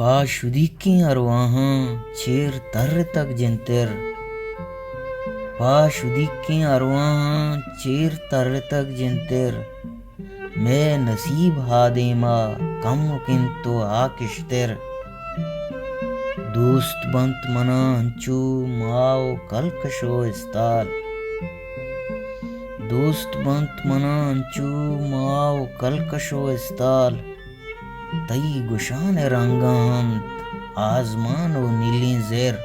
پاشدیکی ارواحاں چیر تر تک جنتر پاشدیکی ارواحاں چیر تر تک جنتر میں نصیب ہادیما کم کن تو آکشتر دوست بنت منا ہنچو ماو کلکشو استال دوست بنت منا ہنچو ماو کلکشو استال تئی گشان رنگاہند آزمان و نیلیں زیر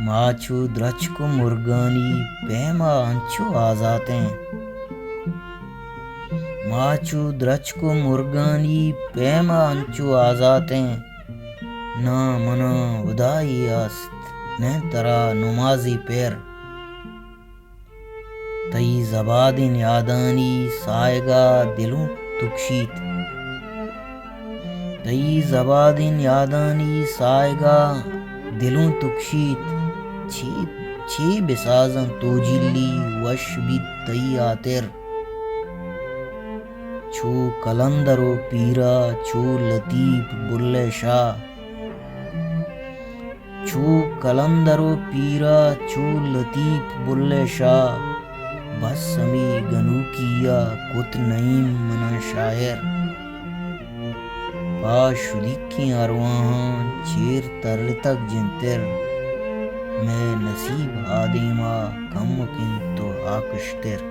ماچو درچکو مرگانی پیما ہنچو آزاتیں ماچو درچکو مرگانی پیما ہنچو آزاتیں نا منا ودائی است نہ ترا نمازی پیر تئی زبادن یادانی سائگا دلوں تکشیت تئی زبادن یادانی سائگا دلوں تکشیت چھی بسازن تو جلی وش بید تئی آتر چھو کلندرو پیرا چھو لطیف بلے شاہ چھو کلندرو پیرا چھو لطیف بلے شاہ بس سمی گنو کیا کت نعیم منا شاعر پاشدیکی ارواحاں چیر تر تک جنتر میں نصیب آدیما کم کن تو آکشتر